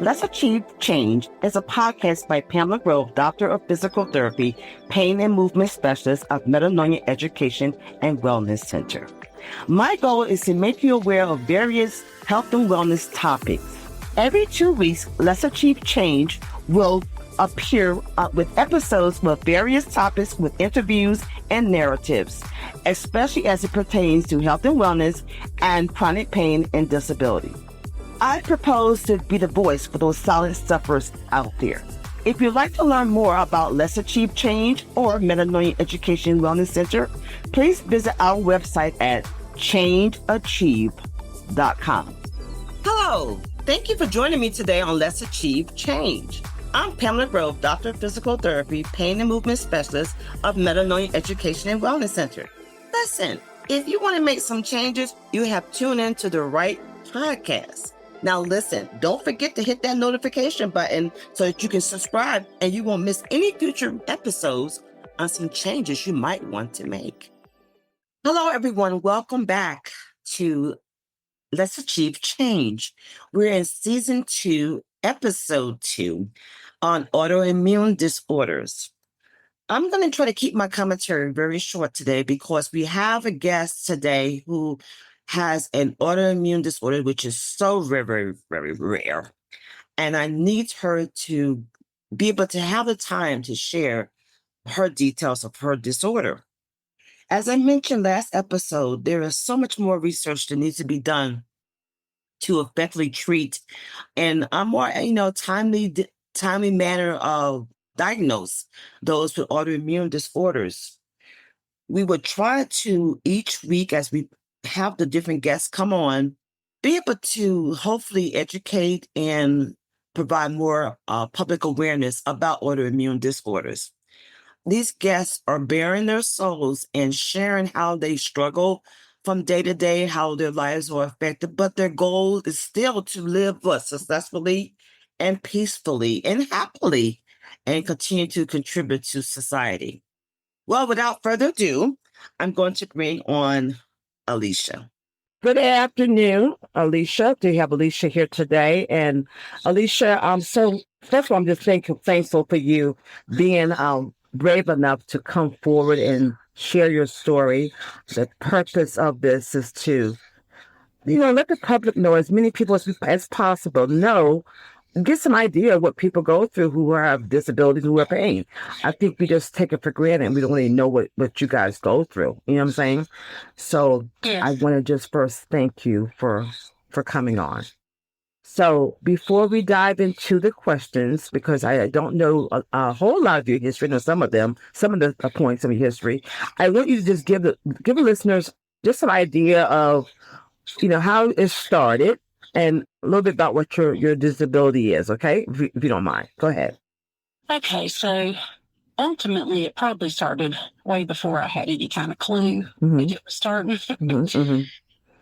Let's Achieve Change is a podcast by Pamela Grove, Doctor of Physical Therapy, Pain and Movement Specialist of Metanoia Education and Wellness Center. My goal is to make you aware of various health and wellness topics. Every 2 weeks, Let's Achieve Change will appear with episodes with various topics with interviews and narratives, especially as it pertains to health and wellness and chronic pain and disability. I propose to be the voice for those silent sufferers out there. If you'd like to learn more about Let's Achieve Change or Metanoia Education Wellness Center, please visit our website at changeachieve.com. Hello, thank you for joining me today on Let's Achieve Change. I'm Pamela Grove, Doctor of Physical Therapy, Pain and Movement Specialist of Metanoia Education and Wellness Center. Listen, if you want to make some changes, you have tuned into the right podcast. Now listen, don't forget to hit that notification button so that you can subscribe and you won't miss any future episodes on some changes you might want to make. Hello, everyone. Welcome back to Let's Achieve Change. We're in season 2, episode 2 on autoimmune disorders. I'm going to try to keep my commentary very short today because we have a guest today who has an autoimmune disorder, which is so very, very, very rare. And I need her to be able to have the time to share her details of her disorder. As I mentioned last episode, there is so much more research that needs to be done to effectively treat and a more, timely manner of diagnose those with autoimmune disorders. We would try to each week, as we have the different guests come on, be able to hopefully educate and provide more public awareness about autoimmune disorders. These guests are bearing their souls and sharing how they struggle from day to day, how their lives are affected, but their goal is still to live successfully and peacefully and happily and continue to contribute to society. Well, without further ado, I'm going to bring on Alicia. Good afternoon, Alicia. We have Alicia here today. And Alicia, first of all, I'm just thankful for you being brave enough to come forward and share your story. The purpose of this is to, let the public know, as many people as possible know, get some idea of what people go through who have disabilities, who have pain. I think we just take it for granted and we don't really know what you guys go through. You know what I'm saying? So yes. I want to just first thank you for coming on. So before we dive into the questions, because I don't know a whole lot of your history, some of the points of your history, I want you to just give the listeners just an idea of, how it started, and a little bit about what your disability is, okay? If you don't mind. Go ahead. Okay, so ultimately it probably started way before I had any kind of clue that it was starting.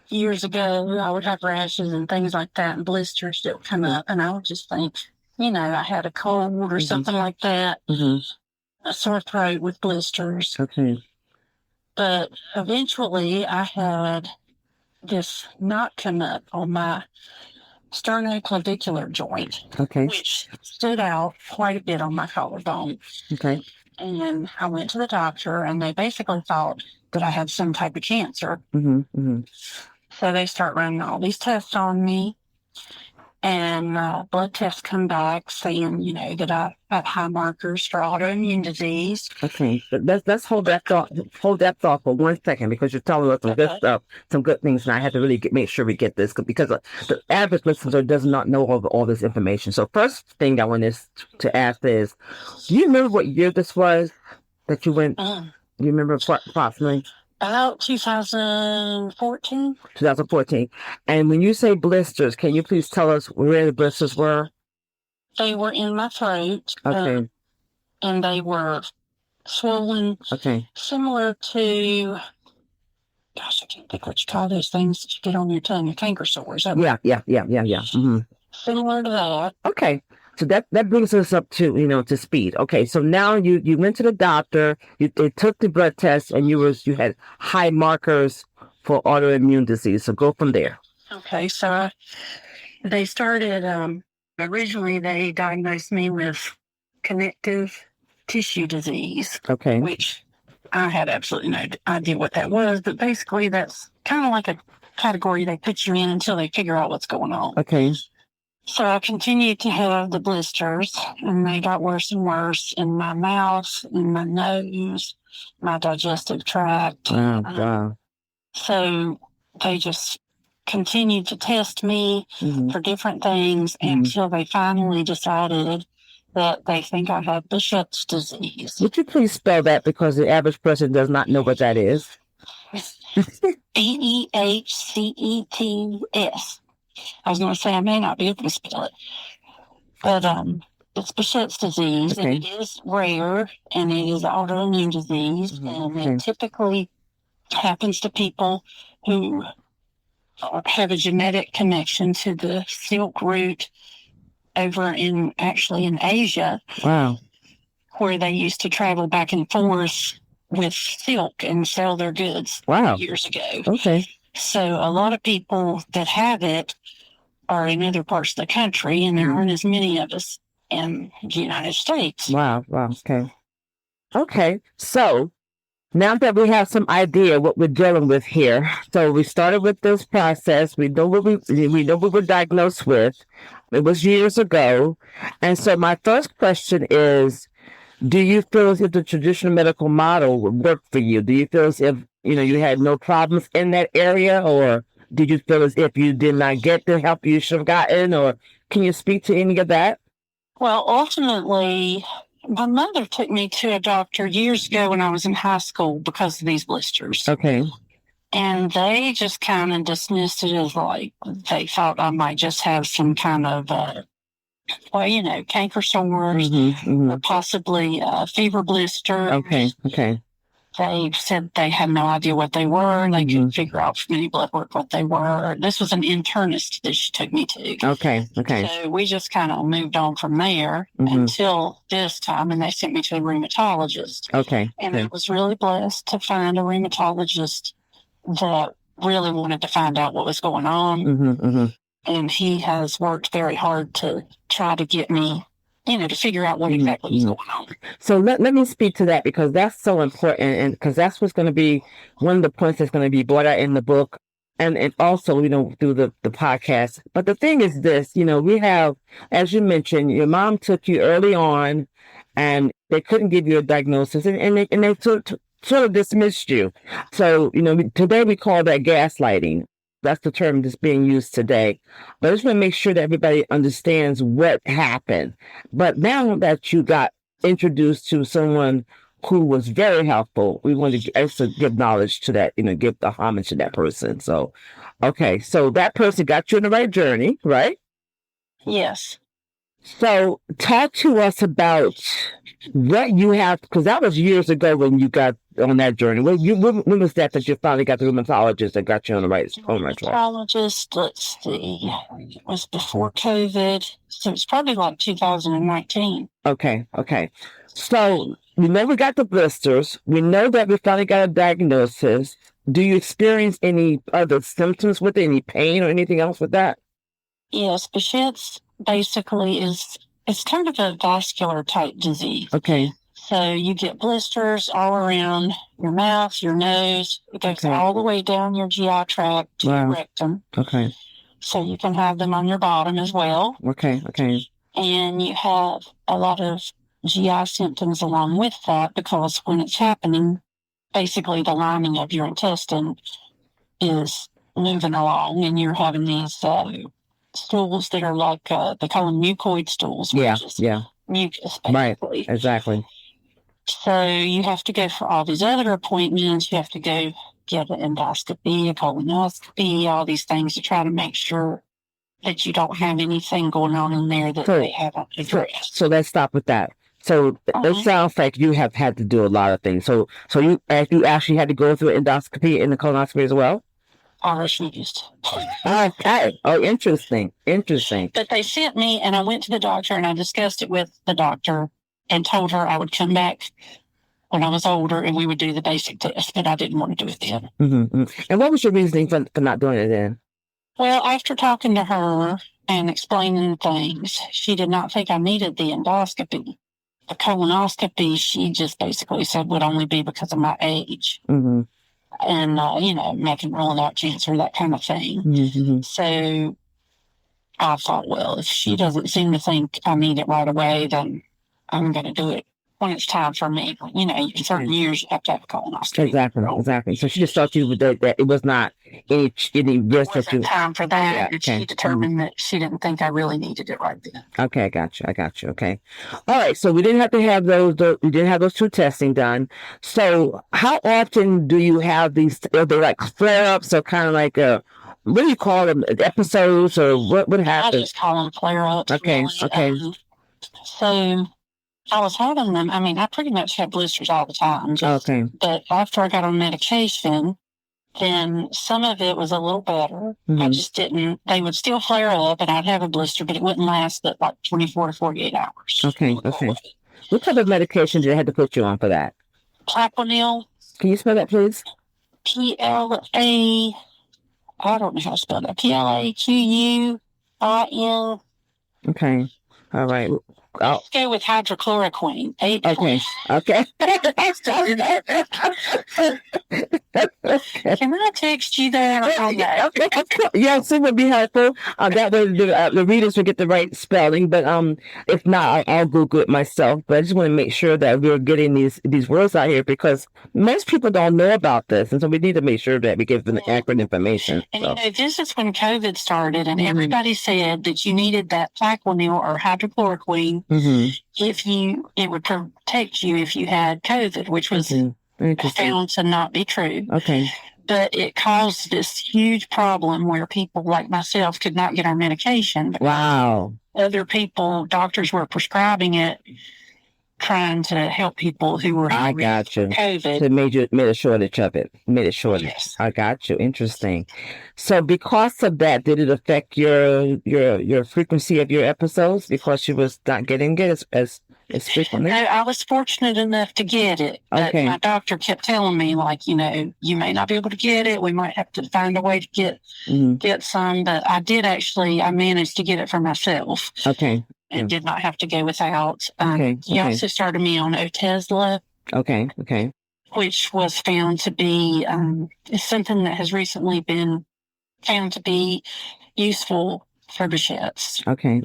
Years ago, I would have rashes and things like that and blisters that would come up, and I would just think, I had a cold or something like that, a sore throat with blisters. Okay. But eventually I had this knot come up on my sternoclavicular joint, which stood out quite a bit on my collarbone. Okay. And I went to the doctor, and they basically thought that I had some type of cancer. So they start running all these tests on me, and blood tests come back saying, that I have high markers for autoimmune disease. Okay, let's hold that thought for 1 second, because you're telling us some good stuff, some good things, and I have to really make sure we get this because the average listener does not know all this information. So first thing I want to ask is, do you remember what year this was that you went? Do you remember approximately? About 2014. 2014. And when you say blisters, can you please tell us where the blisters were? They were in my throat. Okay. And they were swollen. Okay. Similar to, I can't think what you call those things that you get on your tongue, your canker sores. Yeah. Similar to that. Okay. So that brings us up to, to speed. Okay. So now you went to the doctor, they took the blood test, and you had high markers for autoimmune disease. So go from there. Okay. So they started Originally, they diagnosed me with connective tissue disease, Okay. which I had absolutely no idea what that was, but basically that's kind of like a category they put you in until they figure out what's going on. Okay. So I continued to have the blisters, and they got worse and worse in my mouth, in my nose, my digestive tract. Wow. So they just continued to test me for different things until they finally decided that they think I have Behçet's disease. Would you please spell that, because the average person does not know what that is? Behcets. I was going to say I may not be able to spell it, but it's Behçet's disease, and it is rare, and it is an autoimmune disease, and it typically happens to people who have a genetic connection to the silk route over in Asia. Wow. Where they used to travel back and forth with silk and sell their goods years ago. Okay. So a lot of people that have it are in other parts of the country, and there aren't as many of us in the United States. Wow. Okay. So now that we have some idea what we're dealing with here, so we started with this process. We know what we were diagnosed with. It was years ago, and so my first question is, do you feel as if the traditional medical model would work for you? Do you feel as if you had no problems in that area, or did you feel as if you did not get the help you should have gotten, or can you speak to any of that? Well, ultimately, my mother took me to a doctor years ago when I was in high school because of these blisters. Okay. And they just kind of dismissed it as like they thought I might just have some kind of, canker sores, or possibly a fever blister. Okay. They said they had no idea what they were. They couldn't figure out from any blood work what they were. This was an internist that she took me to. Okay. So we just kind of moved on from there until this time, and they sent me to a rheumatologist. Okay. And I was really blessed to find a rheumatologist that really wanted to find out what was going on. And he has worked very hard to try to get me, to figure out what exactly is going on. So let me speak to that, because that's so important, and because that's what's going to be one of the points that's going to be brought out in the book, and also, through the podcast. But the thing is this, we have, as you mentioned, your mom took you early on, and they couldn't give you a diagnosis, and they sort of dismissed you. So, today we call that gaslighting. That's the term that's being used today. But I just want to make sure that everybody understands what happened. But now that you got introduced to someone who was very helpful, we want to also give knowledge to that, give the homage to that person. So, okay. So that person got you on the right journey, right? Yes. So talk to us about what you have, because that was years ago when you got on that journey. When was that you finally got the rheumatologist that got you on the right track? Rheumatologist, let's see, it was before COVID, so it's probably like 2019. Okay. So we know we got the blisters. We know that we finally got a diagnosis. Do you experience any other symptoms with it, any pain or anything else with that? Yes, Behçet's basically it's kind of a vascular type disease. Okay. So you get blisters all around your mouth, your nose. It goes all the way down your GI tract to your rectum. Okay. So you can have them on your bottom as well. Okay. And you have a lot of GI symptoms along with that, because when it's happening, basically the lining of your intestine is moving along, and you're having these stools that are like, they call them mucoid stools. Yeah. Mucus, basically. Right, exactly. So you have to go for all these other appointments. You have to go get an endoscopy, a colonoscopy, all these things to try to make sure that you don't have anything going on in there that they haven't addressed. So let's stop with that. So it sounds like you have had to do a lot of things. So you actually had to go through an endoscopy and the colonoscopy as well? I refused. Okay. Oh, interesting. But they sent me, and I went to the doctor, and I discussed it with the doctor and told her I would come back when I was older and we would do the basic test, but I didn't want to do it then. And what was your reasoning for not doing it then? Well, after talking to her and explaining things. She did not think I needed the endoscopy. The colonoscopy, she just basically said would only be because of my age. Mm-hmm. And, making ruling out cancer, that kind of thing. Mm-hmm. So I thought, well, if she doesn't seem to think I need it right away, then I'm going to do it when it's time for me. Certain years you have to have a colonoscopy. Exactly. So she just thought that it was not any risk. It wasn't time for that. Yeah, and she determined that she didn't think I really needed it right then. Okay, I got you. Okay. All right. So we didn't have to have we didn't have those 2 testing done. So how often do you have these? Are they like flare-ups or kind of like what do you call them? Episodes or what happens? I just call them flare-ups. Okay. Really. Okay. So I was having them. I mean, I pretty much had blisters all the time. Okay. But after I got on medication, then some of it was a little better. Mm-hmm. I just didn't, they would still flare up and I'd have a blister, but it wouldn't last but like 24 to 48 hours. Okay. What type of medication did they have to put you on for that? Plaquenil. Can you spell that, please? P-L-A, I don't know how to spell that. Plaquin. Okay. All right. Let's go with hydrochloroquine. Okay. Can I text you that? Okay. Yes, it would be helpful. That way the readers will get the right spelling. But if not, I'll Google it myself. But I just want to make sure that we're getting these words out here because most people don't know about this, and so we need to make sure that we give them the accurate information. And this is when COVID started, and everybody said that you needed that Plaquenil or hydrochloroquine. Mm-hmm. It would protect you if you had COVID, which was found to not be true. Okay. But it caused this huge problem where people like myself could not get our medication. Wow. Other people, doctors were prescribing it, trying to help people who were having COVID. So it made a shortage of it. Yes. I got you. Interesting. So because of that, did it affect your frequency of your episodes because she was not getting it as frequently? No, I was fortunate enough to get it. But my doctor kept telling me, like, you may not be able to get it. We might have to find a way to get some. But I managed to get it for myself. Okay. And did not have to go without. He also started me on Otezla. Okay. Which was found to be something that has recently been found to be useful for Behçet's. Okay.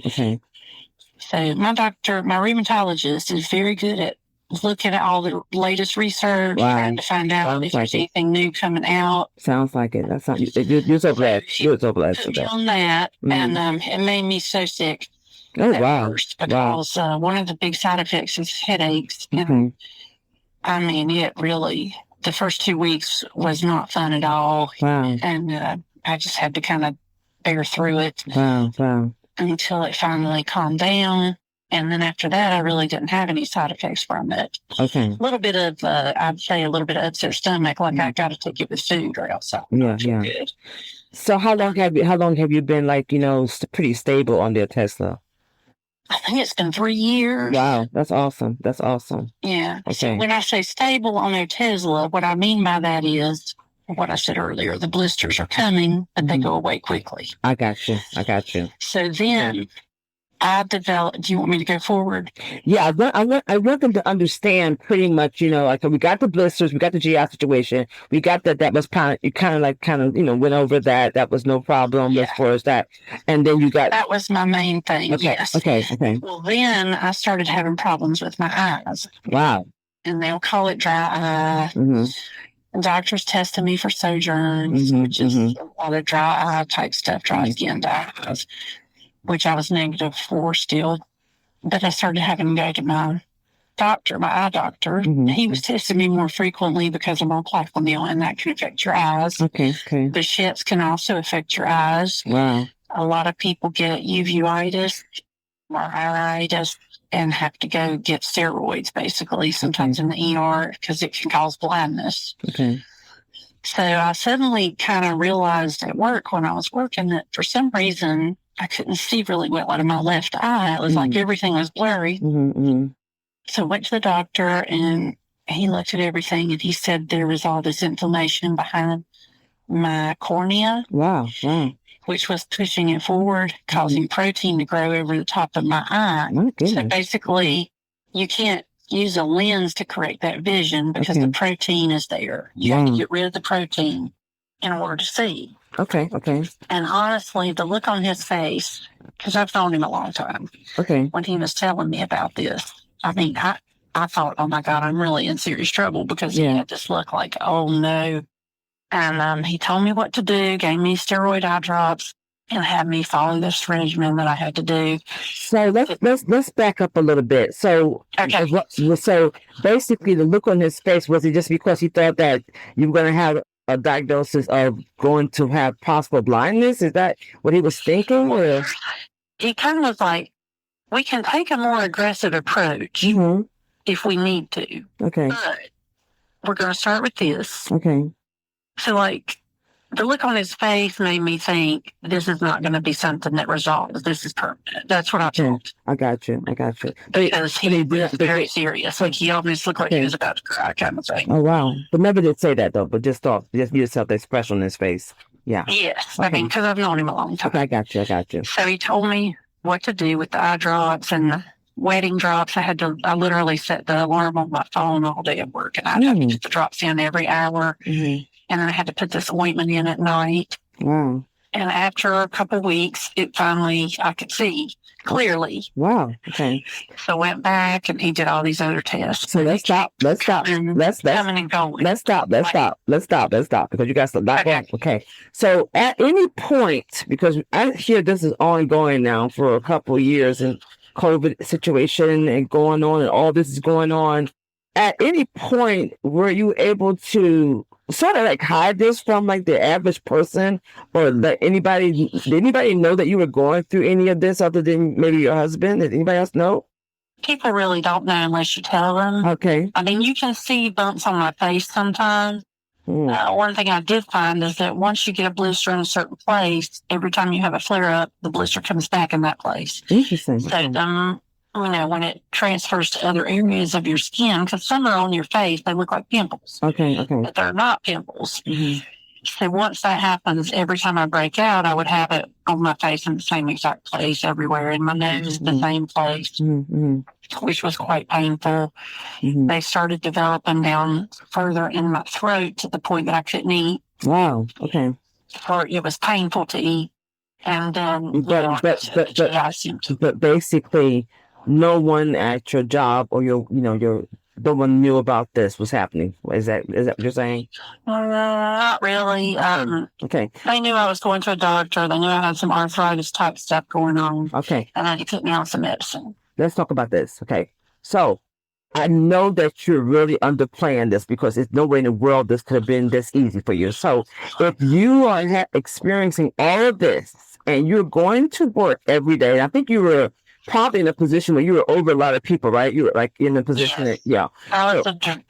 So my rheumatologist is very good at looking at all the latest research, trying to find out if there's anything new coming out. Sounds like it. You're so blessed. You're so blessed for that. On that, and it made me so sick. Oh, wow. First because one of the big side effects is headaches. And I mean, it really, the first 2 weeks was not fun at all. Wow. And I just had to kind of bear through it. Wow. Until it finally calmed down. And then after that, I really didn't have any side effects from it. Okay. A little bit of, I'd say a little bit of upset stomach, like I got to take it with food or else Yeah. Good. So how long have you been pretty stable on the Otezla? I think it's been 3 years. Wow, that's awesome. Yeah. Okay. So when I say stable on Otezla, what I mean by that is what I said earlier. The blisters are coming, but they go away quickly. I got you. So then I developed. Do you want me to go forward? Yeah, I want them to understand pretty much. Like we got the blisters, we got the GI situation, we got that was kind of went over that. That was no problem as far as that, and then you got that was my main thing. Okay. Yes. Okay. Well, then I started having problems with my eyes. Wow. And they'll call it dry eye. And doctors tested me for sojourns, which is a lot of dry eye type stuff, dry skin eyes, which I was negative for still. But I started having to go to my eye doctor. He was testing me more frequently because I'm on Plaquenil, and that can affect your eyes. Okay. Behçet's can also affect your eyes. Wow. A lot of people get uveitis or iritis and have to go get steroids, basically, sometimes in the ER because it can cause blindness. Okay. So I suddenly kind of realized at work when I was working that for some reason I couldn't see really well out of my left eye. It was like everything was blurry. So I went to the doctor and he looked at everything and he said there was all this inflammation behind my cornea. Wow. Wow. Which was pushing it forward, causing protein to grow over the top of my eye. My goodness. So basically, you can't use a lens to correct that vision because the protein is there. You have to get rid of the protein in order to see. Okay. And honestly, the look on his face, because I've known him a long time, when he was telling me about this, I mean, I thought, oh my God, I'm really in serious trouble because he had this look like, oh no. And he told me what to do, gave me steroid eye drops, and had me follow this regimen that I had to do. So let's back up a little bit. So so basically, the look on his face, was it just because he thought that you were going to have a diagnosis of going to have possible blindness? Is that what he was thinking? Or? He kind of was like, we can take a more aggressive approach if we need to. Okay. But we're going to start with this. Okay. So, like, the look on his face made me think this is not going to be something that resolves. This is permanent. That's what I thought. I got you. Because he was very serious. Like, he almost looked like he was about to cry, kind of thing. Oh, wow. But never did say that, though, but just you just saw the expression on his face. Yeah. Yes. I mean, because I've known him a long time. Okay, I got you. So he told me what to do with the eye drops and the wetting drops. I literally set the alarm on my phone all day at work, and I'd have to put the drops in every hour. And then I had to put this ointment in at night. Wow. And after a couple of weeks, I could see clearly. Wow. Okay. So I went back and he did all these other tests. So let's stop. Coming and going. Let's stop. Because you got a lot going. Okay. So at any point, because I hear this is ongoing now for a couple of years and COVID situation and going on and all this is going on. At any point, were you able to sort of like hide this from like the average person, or did anybody know that you were going through any of this other than maybe your husband? Did anybody else know? People really don't know unless you tell them. Okay. I mean, you can see bumps on my face sometimes. One thing I did find is that once you get a blister in a certain place, every time you have a flare up, the blister comes back in that place. Interesting. So, when it transfers to other areas of your skin, because some are on your face, they look like pimples. Okay. But they're not pimples. So once that happens, every time I break out, I would have it on my face in the same exact place everywhere, and my nose the same place, which was quite painful. They started developing down further in my throat to the point that I couldn't eat. Wow. Okay. Or it was painful to eat. And then, but basically, no one at your job or no one knew about this was happening. Is that what you're saying? Not really. Okay. They knew I was going to a doctor. They knew I had some arthritis type stuff going on. Okay. And then he put me on some medicine. Let's talk about this. Okay. So I know that you're really underplaying this because there's no way in the world this could have been this easy for you. So if you are experiencing all of this and you're going to work every day, and I think you were probably in a position where you were over a lot of people, right? You were like in a position that, I was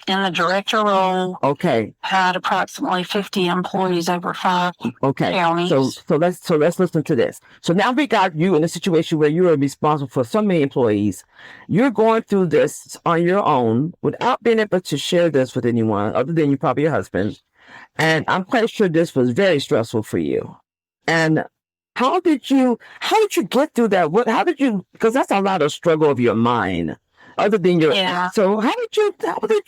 in the director role. Okay. Had approximately 50 employees over 5 counties. counties. So let's listen to this. So now we got you in a situation where you are responsible for so many employees. You're going through this on your own without being able to share this with anyone other than you, probably your husband. And I'm quite sure this was very stressful for you. And how did you get through that? Because that's a lot of struggle of your mind, other than your. Yeah. So how did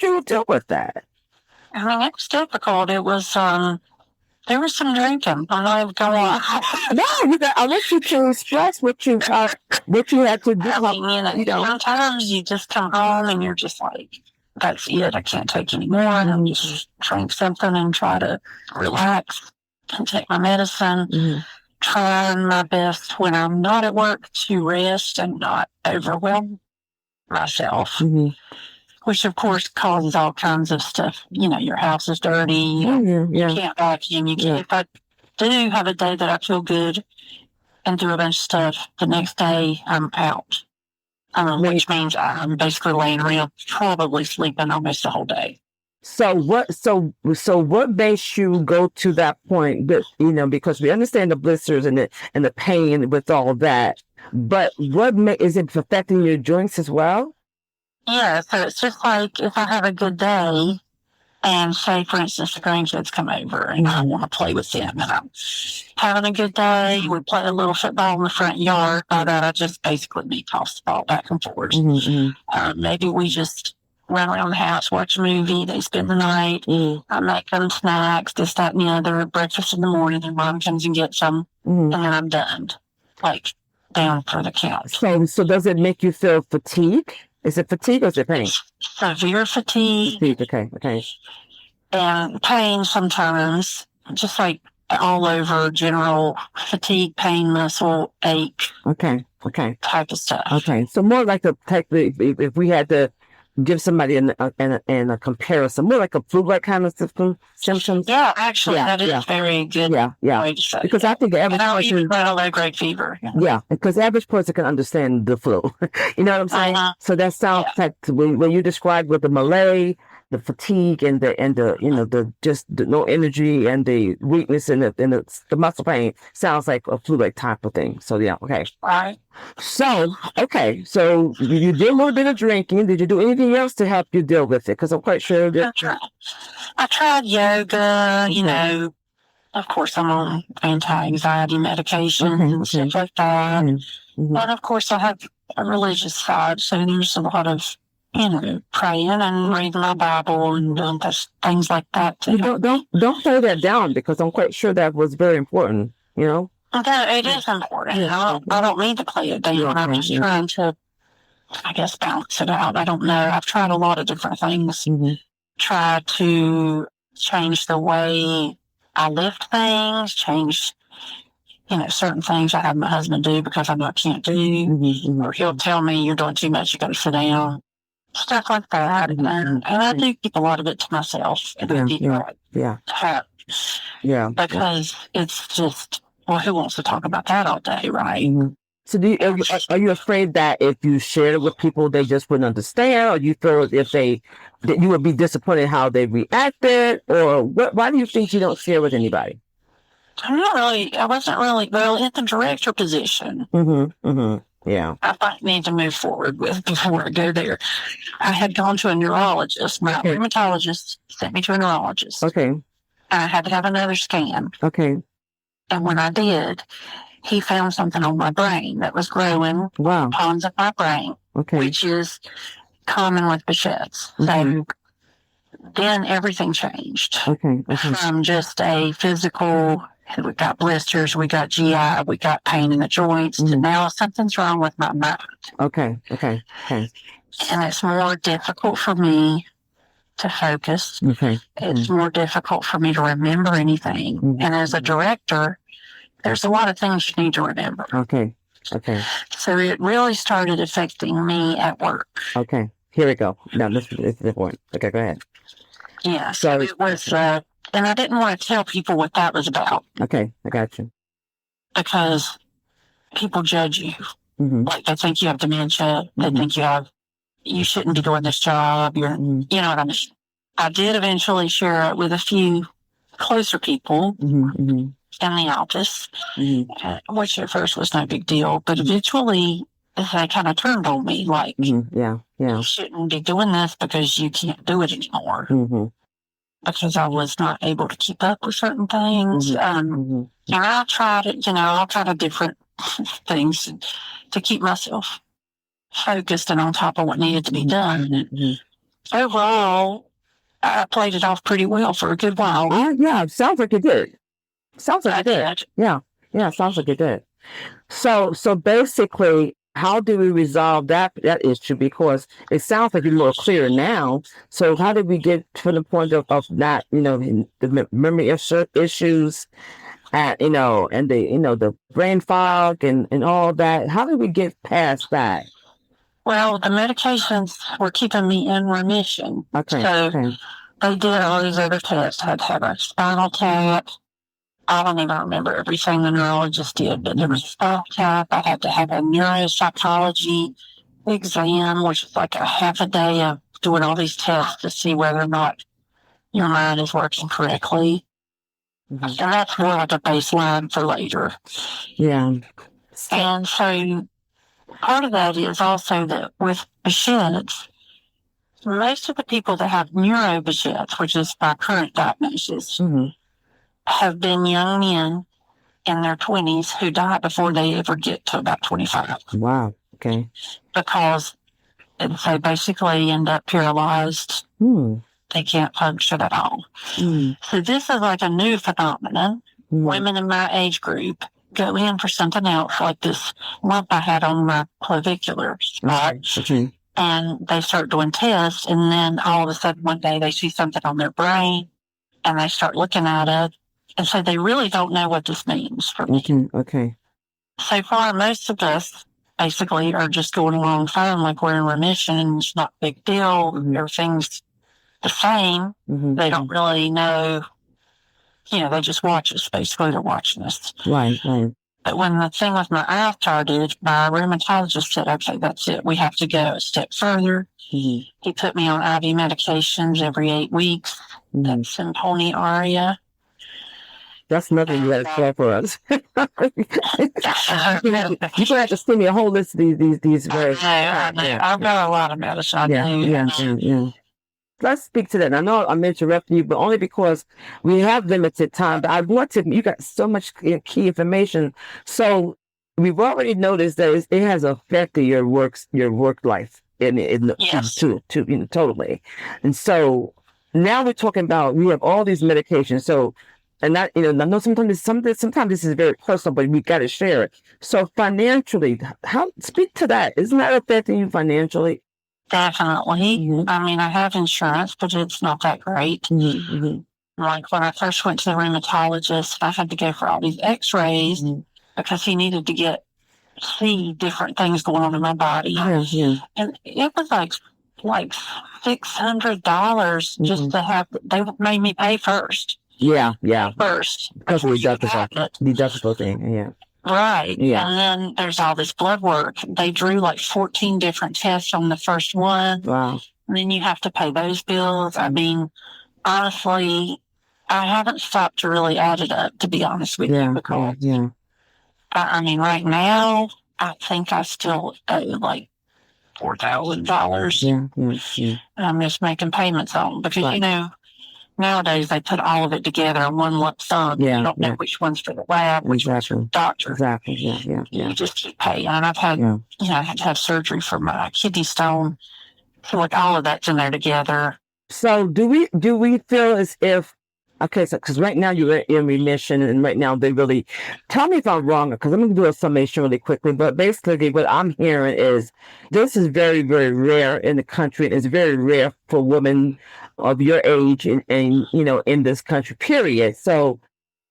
you deal with that? I mean, it was difficult. It was, there was some drinking. I'm not even going to No, unless you can express what you had to do. I mean, sometimes you just come home and you're just like, that's it. I can't take anymore. And I'm just drink something and try to relax and take my medicine. Trying my best when I'm not at work to rest and not overwhelm myself, which of course causes all kinds of stuff. Your house is dirty. You can't vacuum. You can't. If I do have a day that I feel good and do a bunch of stuff, the next day I'm out, which means I'm basically laying around, probably sleeping almost the whole day. So what makes you go to that point? Because we understand the blisters and the pain with all that, but is it affecting your joints as well? Yeah, so it's just like if I have a good day, And say, for instance, the grandkids come over and I want to play with them, and I'm having a good day. We play a little football in the front yard. I just basically me toss the ball back and forth. Maybe we just run around the house, watch a movie. They spend the night. I make them snacks, this, that, and the other. Breakfast in the morning, and mom comes and gets them, and then I'm done. Like, down for the count. So does it make you feel fatigue? Is it fatigue or is it pain? Severe fatigue. Okay. And pain sometimes, just like all over, general fatigue, pain, muscle ache. Okay. Type of stuff. Okay. So more like if we had to give somebody in a comparison, more like a flu-like kind of symptoms. Yeah, actually, that is very good. Way to say because I think the average person got a low-grade fever. Yeah, because the average person can understand the flu. You know what I'm saying? So that sounds like when you describe with the malaise, the fatigue, and the the no energy and the weakness and the muscle pain sounds like a flu-like type of thing. So yeah, okay. Right. So you did a little bit of drinking. Did you do anything else to help you deal with it? Because I'm quite sure that I tried yoga. You know, of course, I'm on anti-anxiety medication and stuff like that. But of course, I have a religious side, so there's a lot of praying and reading my Bible and doing things like that too. Don't play that down, because I'm quite sure that was very important. You know. Okay, it is important. I don't mean to play it down. I'm just trying to, I guess, balance it out. I don't know. I've tried a lot of different things. Tried to change the way I lift things, change, certain things I have my husband do because I know I can't do. Or he'll tell me, you're doing too much, you got to sit down. Stuff like that. And I do keep a lot of it to myself. And I keep because it's just, well, who wants to talk about that all day, right? So are you afraid that if you shared it with people, they just wouldn't understand? Or you feel that you would be disappointed how they reacted? Or why do you think you don't share with anybody? I wasn't really in the director position. Yeah. I might need to move forward with before I go there. I had gone to a neurologist. My rheumatologist sent me to a neurologist. Okay. I had to have another scan. Okay. And when I did, he found something on my brain that was growing. Wow. Pons of my brain. Okay. Which is common with Behçet's. So then everything changed. Okay. From just a physical, we got blisters, we got GI, we got pain in the joints, to now something's wrong with my mind. Okay. And it's more difficult for me to focus. Okay. It's more difficult for me to remember anything. And as a director, there's a lot of things you need to remember. Okay. So it really started affecting me at work. Okay. Here we go. Now this is important. Okay, go ahead. Yeah. So it was, and I didn't want to tell people what that was about. Okay, I got you. Because people judge you. Like they think you have dementia. They think you shouldn't be doing this job. You know what I mean? I did eventually share it with a few closer people in the office, which at first was no big deal, but eventually they kind of turned on me like, you shouldn't be doing this because you can't do it anymore. Because I was not able to keep up with certain things. And I tried it, I tried different things to keep myself focused and on top of what needed to be done. And overall, I played it off pretty well for a good while. Yeah, sounds like it did. Sounds like it did. Yeah, sounds like it did. So basically, how do we resolve that issue? Because it sounds like you're more clear now. So how did we get to the point of not, the memory issues, and the brain fog and all that? How did we get past that? Well, the medications were keeping me in remission. Okay. So they did all these other tests. I had to have a spinal tap. I don't even remember everything the neurologist did, but there was a spinal tap. I had to have a neuropsychology exam, which is like a half a day of doing all these tests to see whether or not your mind is working correctly. And that's more like a baseline for later. Yeah. And so part of that is also that with Behçet's, Most of the people that have neurobichets, which is my current diagnosis, have been young men in their 20s who die before they ever get to about 25. Wow. Okay. Because they basically end up paralyzed. They can't function at all. So this is like a new phenomenon. Women in my age group go in for something else, like this lump I had on my clavicular spot. And they start doing tests, and then all of a sudden one day they see something on their brain, and they start looking at it, and so they really don't know what this means for me. Okay. So far, most of us basically are just going along fine, like we're in remission, it's not a big deal, everything's the same. They don't really know, they just watch us, basically they're watching us. Right. But when the thing with my eye started, my rheumatologist said, okay, that's it. We have to go a step further. He put me on IV medications every 8 weeks. That's Simponi Aria. That's nothing you had to share for us. You're going to have to send me a whole list of these words. I know. I've got a lot of medicine. Yeah. Let's speak to that. I know I'm interrupting you, but only because we have limited time. But I want to, you got so much key information. So we've already noticed that it has affected your work life totally. And so now we're talking about, we have all these medications. So, and that, I know sometimes this is very personal, but we got to share it. So financially, speak to that. Isn't that affecting you financially? Definitely. I mean, I have insurance, but it's not that great. Like when I first went to the rheumatologist, I had to go for all these x-rays because he needed to see different things going on in my body. And it was like $600 just to have, they made me pay first. First. Because of the deductible thing, Right. Yeah. And then there's all this blood work. They drew like 14 different tests on the first one. Wow. And then you have to pay those bills. I mean, honestly, I haven't stopped to really add it up, to be honest with you. Because, I mean, right now, I think I still owe like $4,000. I'm just making payments on because, nowadays they put all of it together in one lump sum. You don't know which one's for the lab, which one's for the doctor. Exactly. Yeah. You just keep paying. And I've had, I had to have surgery for my kidney stone. So like all of that's in there together. So do we feel as if, okay, so because right now you're in remission, and right now they really, tell me if I'm wrong, because I'm going to do a summation really quickly, but basically what I'm hearing is this is very, very rare in the country. It's very rare for women of your age and in this country, period. So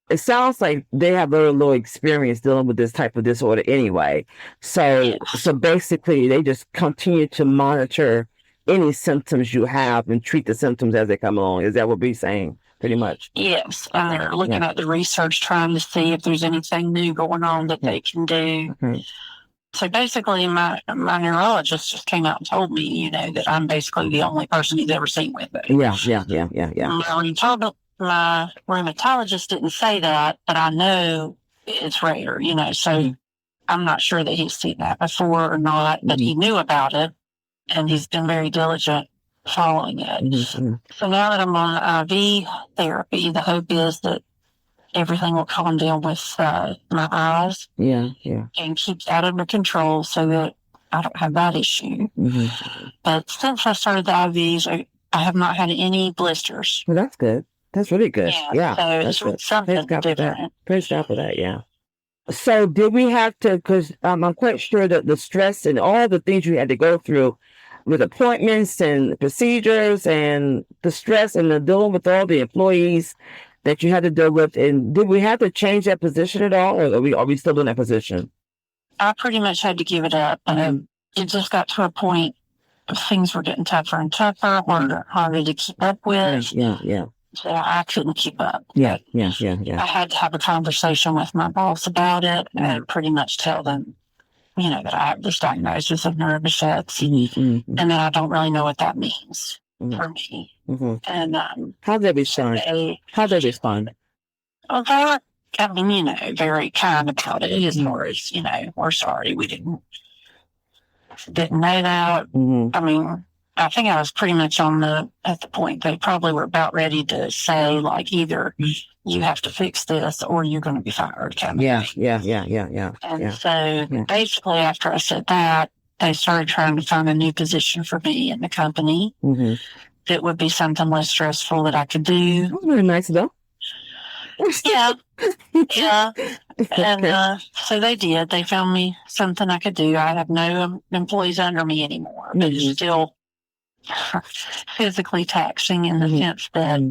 it sounds like they have very low experience dealing with this type of disorder anyway. So basically they just continue to monitor any symptoms you have and treat the symptoms as they come along. Is that what we're saying? Pretty much. Yes. And they're looking at the research, trying to see if there's anything new going on that they can do. So basically, my neurologist just came out and told me, that I'm basically the only person he's ever seen with it. Yeah. My rheumatologist didn't say that, but I know it's rare, so I'm not sure that he's seen that before or not, but he knew about it, and he's been very diligent following it. So now that I'm on IV therapy, the hope is that everything will calm down with my eyes. And keep that under control so that I don't have that issue. But since I started the IVs, I have not had any blisters. Well, that's good. That's really good. Yeah. So it's good. something different. Praise God for that. Yeah. So did we have to, because I'm quite sure that the stress and all the things you had to go through with appointments and procedures and the stress and the dealing with all the employees that you had to deal with, and did we have to change that position at all, or are we still in that position? I pretty much had to give it up. It just got to a point things were getting tougher and tougher, harder to keep up with. So I couldn't keep up. Yeah. I had to have a conversation with my boss about it and pretty much tell them, that I have this diagnosis of neurobichets, and that I don't really know what that means for me. And how did they respond? Well, they were, very kind about it. As far as we're sorry we didn't know that. I mean, I think I was pretty much at the point they probably were about ready to say, like, either you have to fix this or you're going to be fired. Kind of thing. Yeah. And so basically, after I said that, they started trying to find a new position for me in the company that would be something less stressful that I could do. That's very nice, though. Yeah. And so they did. They found me something I could do. I have no employees under me anymore, but it's still physically taxing in the sense that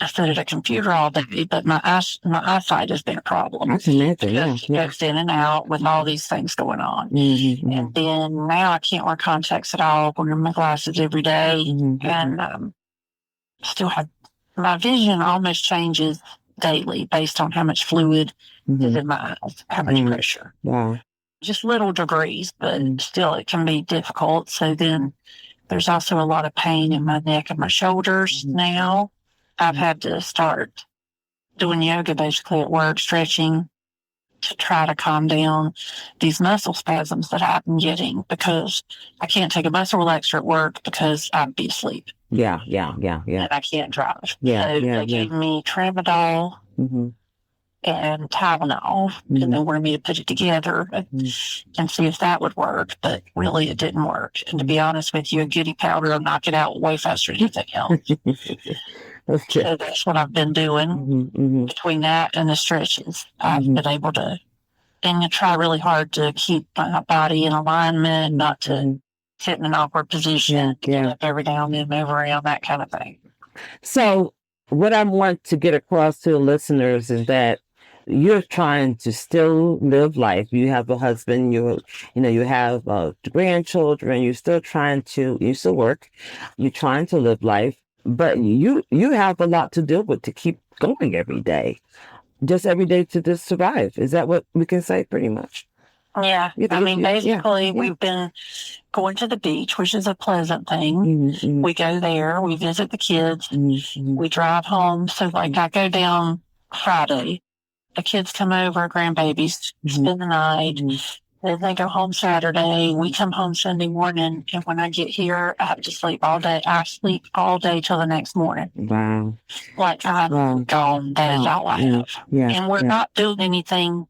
I sit at a computer all day, but my eyesight has been a problem. I can imagine, It goes in and out with all these things going on. And then now I can't wear contacts at all. I wear my glasses every day, and still have my vision almost changes daily based on how much fluid is in my eyes, how much pressure. Wow. Just little degrees, but still it can be difficult. So then there's also a lot of pain in my neck and my shoulders now. I've had to start doing yoga basically at work, stretching to try to calm down these muscle spasms that I've been getting because I can't take a muscle relaxer at work because I'd be asleep. Yeah. And I can't drive. Yeah, so they gave me tramadol and Tylenol, and they wanted me to put it together and see if that would work. But really, it didn't work. And to be honest with you, a goody powder will knock it out way faster than anything else. Okay. So that's what I've been doing. Between that and the stretches, I've been able to, and I try really hard to keep my body in alignment, not to sit in an awkward position, get up every now and then, move around, that kind of thing. So what I want to get across to the listeners is that you're trying to still live life. You have a husband, you have grandchildren, you still work, you're trying to live life, but you have a lot to deal with to keep going every day. Just every day to just survive. Is that what we can say pretty much? Yeah. I mean, basically, we've been going to the beach, which is a pleasant thing. We go there, we visit the kids, we drive home. So, like, I go down Friday, the kids come over, grandbabies, spend the night. Then they go home Saturday. We come home Sunday morning. And when I get here, I have to sleep all day. I sleep all day till the next morning. Wow. Like, I'm gone. That is all I have. And we're not doing anything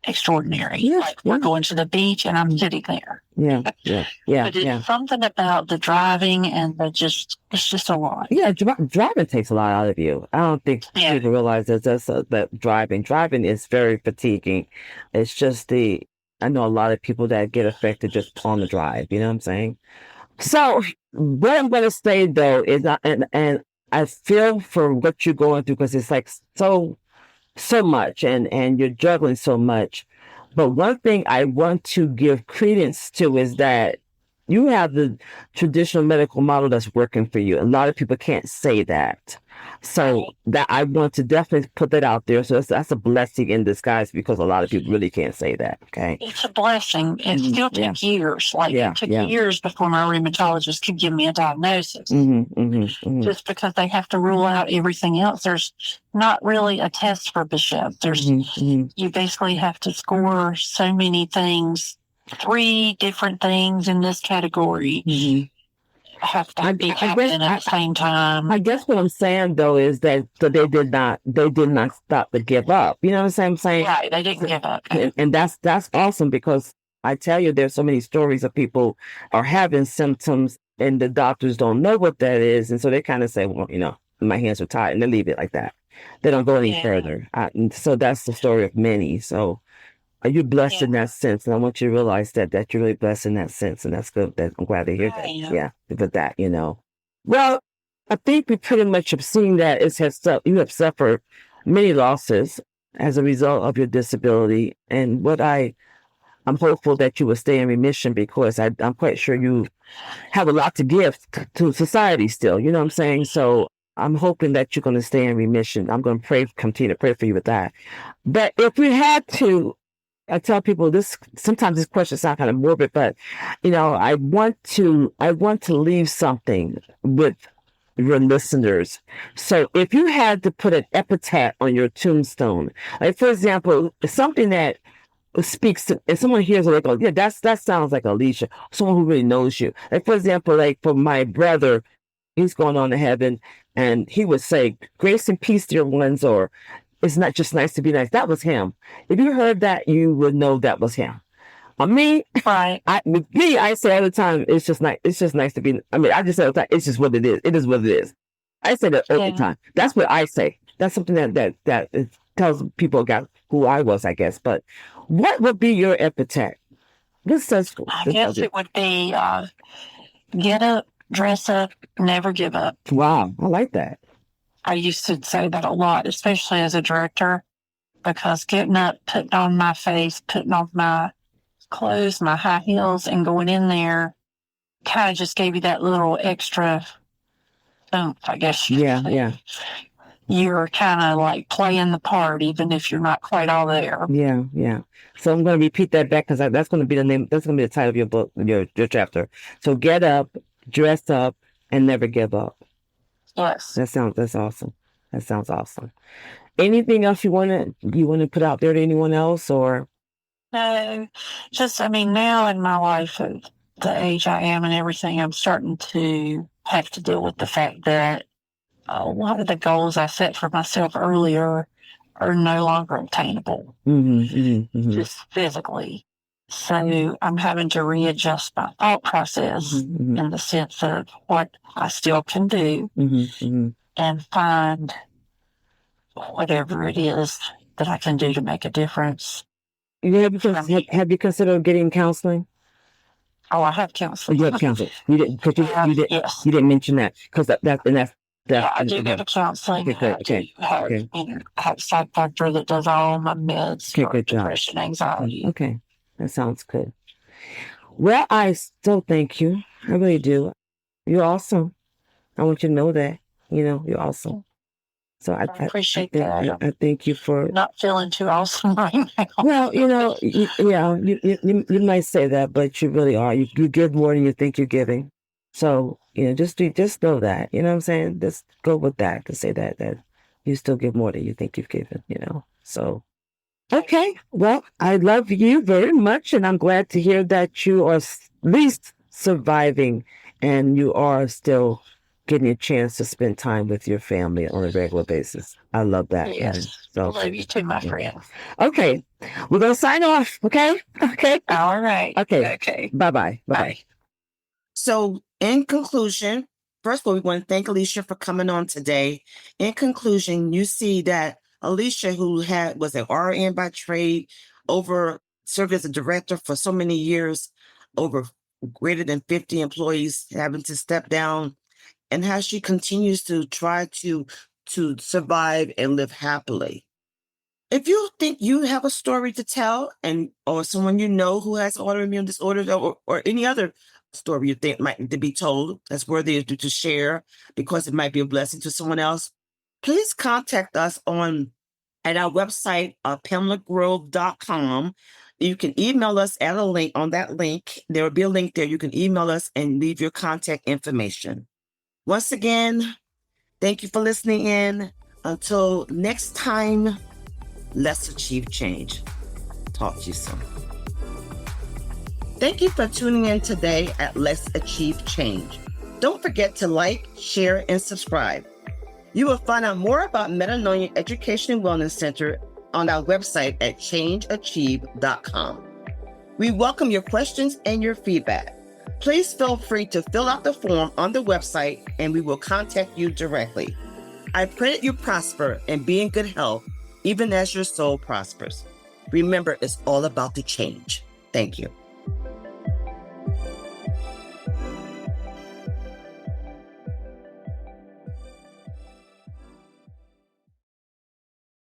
extraordinary. We're going to the beach and I'm sitting there. But it's something about the driving and it's just a lot. Yeah, driving takes a lot out of you. I don't think people realize that driving is very fatiguing. It's just I know a lot of people that get affected just on the drive. You know what I'm saying? So what I'm going to say though is, and I feel for what you're going through because it's like so much and you're juggling so much. But one thing I want to give credence to is that you have the traditional medical model that's working for you. A lot of people can't say that. So that I want to definitely put that out there. So that's a blessing in disguise because a lot of people really can't say that. Okay. It's a blessing. It still took years. It took years before my rheumatologist could give me a diagnosis. Just because they have to rule out everything else. There's not really a test for Bishop. You basically have to score so many things, 3 different things in this category. Have to be happening at the same time. I guess what I'm saying though is that so they did not stop to give up. You know what I'm saying? Right, they didn't give up. And that's awesome because I tell you, there's so many stories of people are having symptoms and the doctors don't know what that is, and so they kind of say, well, my hands are tied, and they leave it like that. They don't go any further. So that's the story of many. So. You're blessed in that sense, and I want you to realize that you're really blessed in that sense, and that's good. I'm glad to hear that. Yeah, with that, Well, I think we pretty much have seen that you have suffered many losses as a result of your disability, and I'm hopeful that you will stay in remission because I'm quite sure you have a lot to give to society still. You know what I'm saying? So I'm hoping that you're going to stay in remission. I'm going to continue to pray for you with that. But if we had to. I tell people sometimes this question sounds kind of morbid, but, I want to leave something with your listeners. So if you had to put an epitaph on your tombstone, like, for example, something that speaks to, if someone hears it, they go, yeah, that sounds like Alicia, someone who really knows you. Like, for example, like for my brother, he's going on to heaven, and he would say, grace and peace, dear ones, or it's not just nice to be nice. That was him. If you heard that, you would know that was him. Me, Right. I say all the time, it's just nice to be, I just say all the time, it's just what it is. It is what it is. I say that all the time. That's what I say. That's something that it tells people about who I was, I guess. But what would be your epithet? I guess it would be get up, dress up, never give up. Wow, I like that. I used to say that a lot, especially as a director, because getting up, putting on my face, putting on my clothes, my high heels, and going in there kind of just gave you that little extra oomph, I guess. Yeah. You're kind of like playing the part, even if you're not quite all there. Yeah. So I'm going to repeat that back because that's going to be the name. That's going to be the title of your book, your chapter. So get up, dress up, and never give up. Yes. That's awesome. That sounds awesome. Anything else you want to put out there to anyone else, or? No, just, now in my life, at the age I am and everything, I'm starting to have to deal with the fact that a lot of the goals I set for myself earlier are no longer obtainable, just physically. So I'm having to readjust my thought process in the sense of what I still can do and find whatever it is that I can do to make a difference. Have you considered getting counseling? Oh, I have counseling. You have counseling. You didn't mention that because I do go to counseling. Okay. I have a side doctor that does all my meds for depression, anxiety. Okay, that sounds good. Well, I still thank you. I really do. You're awesome. I want you to know that. You're awesome. So I appreciate that. I thank you for not feeling too awesome right now. Well, you might say that, but you really are. You give more than you think you're giving. So just know that. You know what I'm saying? Just go with that to say that you still give more than you think you've given. So okay. Well, I love you very much, and I'm glad to hear that you are at least surviving, and you are still getting a chance to spend time with your family on a regular basis. I love that. Yes. So, love you too, my friend. Okay. We're going to sign off. Okay. All right. Okay. Bye-bye. Bye. So in conclusion, first of all, we want to thank Alicia for coming on today. In conclusion, you see that Alicia, who was an RN by trade, served as a director for so many years, over greater than 50 employees having to step down, and how she continues to try to survive and live happily. If you think you have a story to tell, or someone who has autoimmune disorders, or any other story you think might need to be told that's worthy to share because it might be a blessing to someone else, please contact us at our website, PamelaGrove.com. You can email us at a link. On that link, there will be a link there. You can email us and leave your contact information. Once again, thank you for listening in. Until next time, let's achieve change. Talk to you soon. Thank you for tuning in today at Let's Achieve Change. Don't forget to like, share, and subscribe. You will find out more about Metanoia Education and Wellness Center on our website at changeachieve.com. We welcome your questions and your feedback. Please feel free to fill out the form on the website and we will contact you directly. I pray that you prosper and be in good health, even as your soul prospers. Remember, it's all about the change. Thank you.